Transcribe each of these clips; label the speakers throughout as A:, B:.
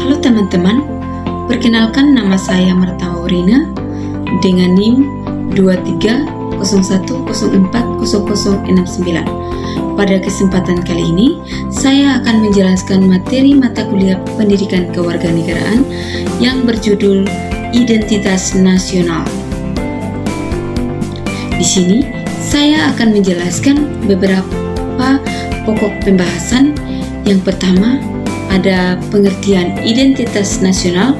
A: Halo teman-teman, perkenalkan nama saya Marta Maurina dengan NIM 2301040069. Pada kesempatan kali ini, saya akan menjelaskan materi mata kuliah pendidikan kewarganegaraan yang berjudul Identitas Nasional. Di sini, saya akan menjelaskan beberapa pokok pembahasan. Yang pertama, ada pengertian identitas nasional.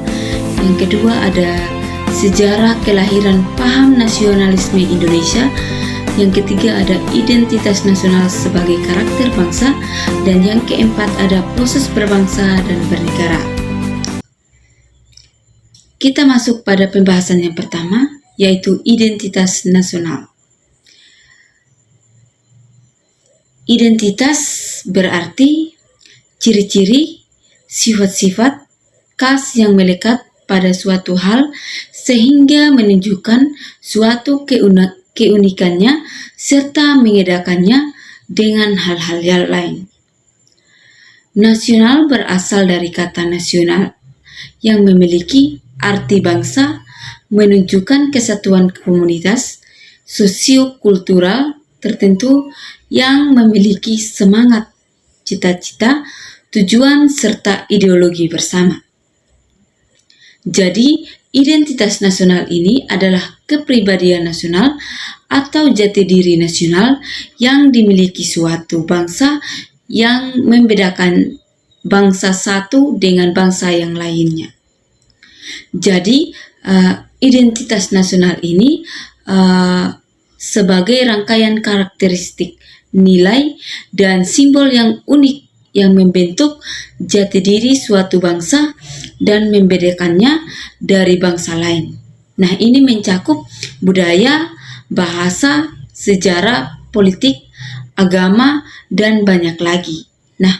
A: Yang kedua, ada sejarah kelahiran paham nasionalisme Indonesia. Yang ketiga, ada identitas nasional sebagai karakter bangsa. Dan yang keempat, ada proses berbangsa dan bernegara. Kita masuk pada pembahasan yang pertama, yaitu identitas nasional. Identitas berarti ciri-ciri, sifat-sifat khas yang melekat pada suatu hal sehingga menunjukkan suatu keunikannya serta membedakannya dengan hal-hal yang lain. Nasional berasal dari kata nasional yang memiliki arti bangsa, menunjukkan kesatuan komunitas sosio-kultural tertentu yang memiliki semangat, cita-cita, tujuan, serta ideologi bersama. Jadi, identitas nasional ini adalah kepribadian nasional atau jati diri nasional yang dimiliki suatu bangsa yang membedakan bangsa satu dengan bangsa yang lainnya. Jadi, identitas nasional ini sebagai rangkaian karakteristik, nilai, dan simbol yang unik yang membentuk jati diri suatu bangsa dan membedakannya dari bangsa lain. Nah, ini mencakup budaya, bahasa, sejarah, politik, agama, dan banyak lagi. Nah,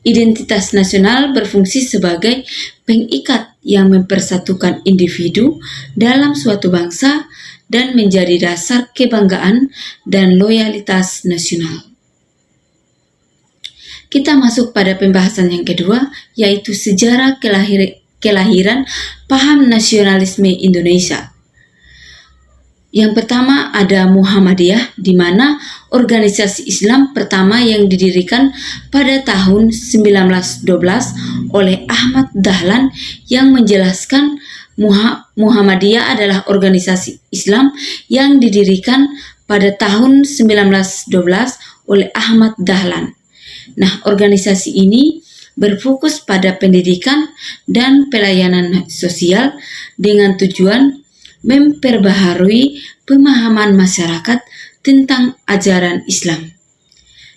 A: identitas nasional berfungsi sebagai pengikat yang mempersatukan individu dalam suatu bangsa dan menjadi dasar kebanggaan dan loyalitas nasional. Kita masuk pada pembahasan yang kedua, yaitu sejarah kelahiran paham nasionalisme Indonesia. Yang pertama ada Muhammadiyah, di mana organisasi Islam pertama yang didirikan pada tahun 1912 oleh Ahmad Dahlan, yang menjelaskan Muhammadiyah adalah organisasi Islam yang didirikan pada tahun 1912 oleh Ahmad Dahlan. Nah, organisasi ini berfokus pada pendidikan dan pelayanan sosial dengan tujuan memperbaharui pemahaman masyarakat tentang ajaran Islam.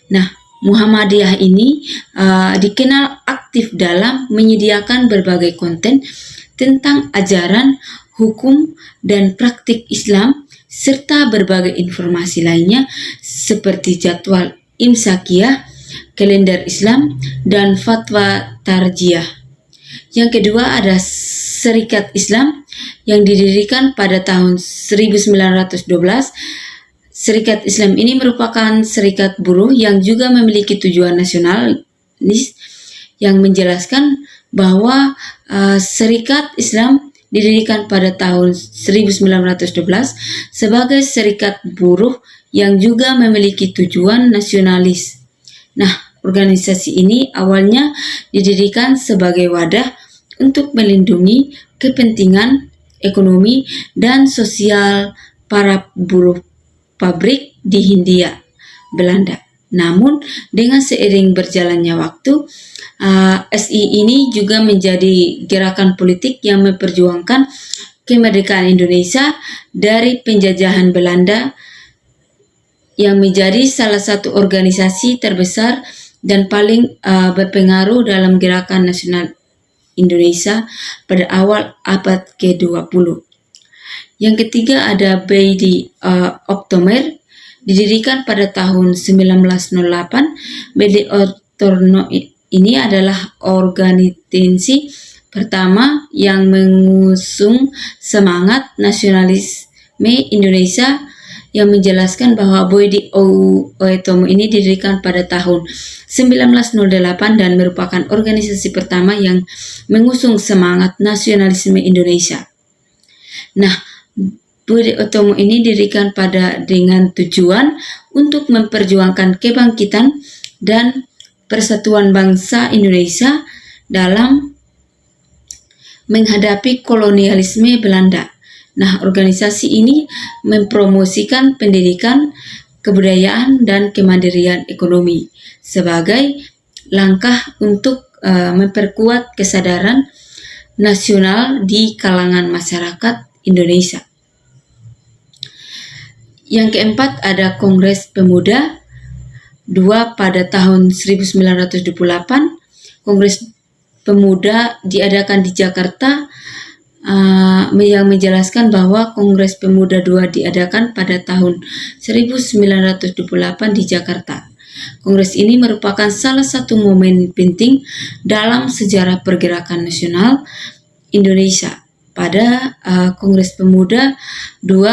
A: Nah, Muhammadiyah ini dikenal aktif dalam menyediakan berbagai konten tentang ajaran, hukum, dan praktik Islam, serta berbagai informasi lainnya seperti jadwal imsakiyah, kalender Islam, dan fatwa tarjiyah. Yang kedua ada Serikat Islam yang didirikan pada tahun 1912. Serikat Islam ini merupakan serikat buruh yang juga memiliki tujuan nasionalis, yang menjelaskan bahwa Serikat Islam didirikan pada tahun 1912 sebagai serikat buruh yang juga memiliki tujuan nasionalis. Nah, organisasi ini awalnya didirikan sebagai wadah untuk melindungi kepentingan ekonomi dan sosial para buruh pabrik di Hindia, Belanda. Namun, dengan seiring berjalannya waktu, SI ini juga menjadi gerakan politik yang memperjuangkan kemerdekaan Indonesia dari penjajahan Belanda, yang menjadi salah satu organisasi terbesar dan paling berpengaruh dalam gerakan nasional Indonesia pada awal abad ke-20. Yang ketiga ada Bedi Oktober, didirikan pada tahun 1908. Bedi Oktober ini adalah organisasi pertama yang mengusung semangat nasionalisme Indonesia yang menjelaskan bahwa Boedi Oetomo ini didirikan pada tahun 1908 dan merupakan organisasi pertama yang mengusung semangat nasionalisme Indonesia. Nah, Boedi Oetomo ini didirikan dengan tujuan untuk memperjuangkan kebangkitan dan persatuan bangsa Indonesia dalam menghadapi kolonialisme Belanda. Nah, organisasi ini mempromosikan pendidikan, kebudayaan, dan kemandirian ekonomi sebagai langkah untuk memperkuat kesadaran nasional di kalangan masyarakat Indonesia. Yang keempat ada Kongres Pemuda 2 pada tahun 1928. Kongres Pemuda diadakan di Jakarta, yang menjelaskan bahwa Kongres Pemuda II diadakan pada tahun 1928 di Jakarta. Kongres ini merupakan salah satu momen penting dalam sejarah pergerakan nasional Indonesia. Pada Kongres Pemuda II,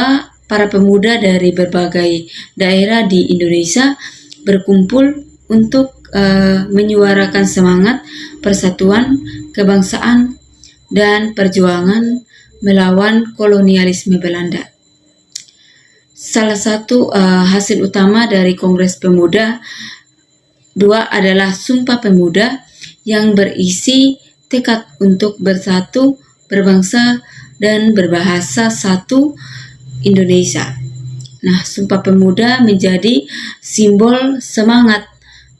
A: para pemuda dari berbagai daerah di Indonesia berkumpul untuk menyuarakan semangat persatuan kebangsaan dan perjuangan melawan kolonialisme Belanda. Salah satu hasil utama dari Kongres Pemuda II adalah Sumpah Pemuda yang berisi tekad untuk bersatu, berbangsa, dan berbahasa satu Indonesia. Nah, Sumpah Pemuda menjadi simbol semangat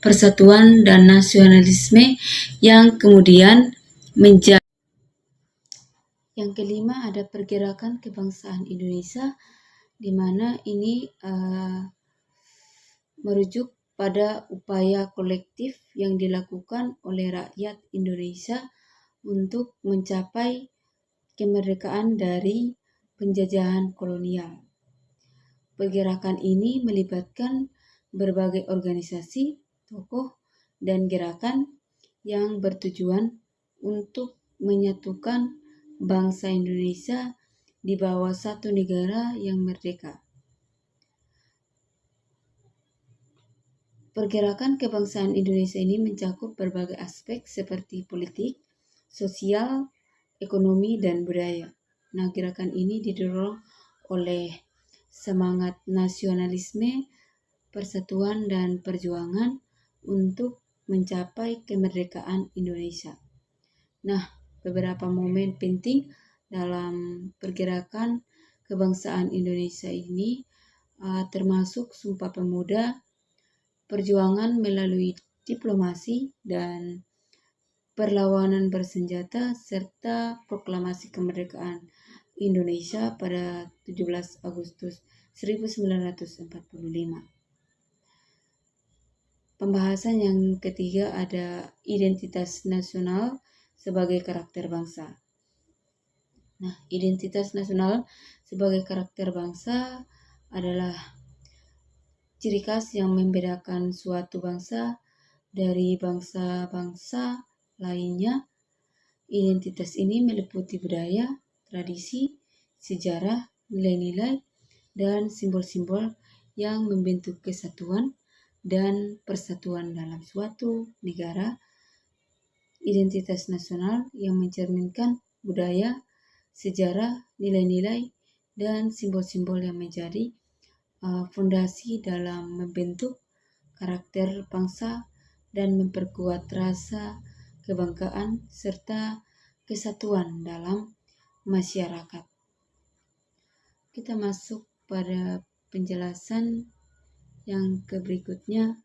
A: persatuan dan nasionalisme yang kemudian menjadi. Yang kelima ada pergerakan kebangsaan Indonesia, di mana ini merujuk pada upaya kolektif yang dilakukan oleh rakyat Indonesia untuk mencapai kemerdekaan dari penjajahan kolonial. Pergerakan ini melibatkan berbagai organisasi, tokoh, dan gerakan yang bertujuan untuk menyatukan bangsa Indonesia di bawah satu negara yang merdeka. Pergerakan kebangsaan Indonesia ini mencakup berbagai aspek seperti politik, sosial, ekonomi, dan budaya. Nah, gerakan ini didorong oleh semangat nasionalisme, persatuan, dan perjuangan untuk mencapai kemerdekaan Indonesia. Nah, beberapa momen penting dalam pergerakan kebangsaan Indonesia ini termasuk Sumpah Pemuda, perjuangan melalui diplomasi dan perlawanan bersenjata, serta proklamasi kemerdekaan Indonesia pada 17 Agustus 1945. Pembahasan yang ketiga ada identitas nasional sebagai karakter bangsa. Nah, identitas nasional sebagai karakter bangsa adalah ciri khas yang membedakan suatu bangsa dari bangsa-bangsa lainnya. Identitas ini meliputi budaya, tradisi, sejarah, nilai-nilai, dan simbol-simbol yang membentuk kesatuan dan persatuan dalam suatu negara. Identitas nasional yang mencerminkan budaya, sejarah, nilai-nilai, dan simbol-simbol yang menjadi fondasi dalam membentuk karakter bangsa dan memperkuat rasa kebanggaan serta kesatuan dalam masyarakat. Kita masuk pada penjelasan yang berikutnya.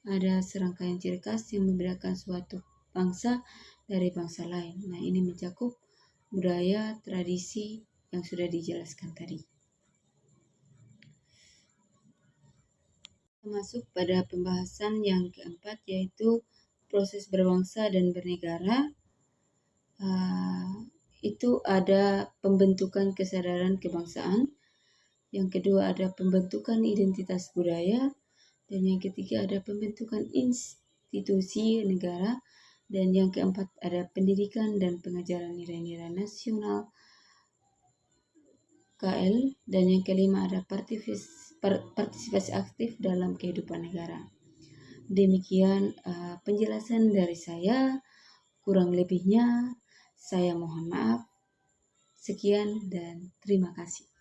A: Ada serangkaian ciri khas yang membedakan suatu bangsa dari bangsa lain. Nah, ini mencakup budaya, tradisi yang sudah dijelaskan tadi. Masuk pada pembahasan yang keempat, yaitu proses berbangsa dan bernegara. Itu ada pembentukan kesadaran kebangsaan. Yang kedua ada pembentukan identitas budaya. Dan yang ketiga ada pembentukan institusi negara. Dan yang keempat ada pendidikan dan pengajaran nilai-nilai nasional KL. Dan yang kelima ada partisipasi aktif dalam kehidupan negara. Demikian penjelasan dari saya. Kurang lebihnya saya mohon maaf. Sekian dan terima kasih.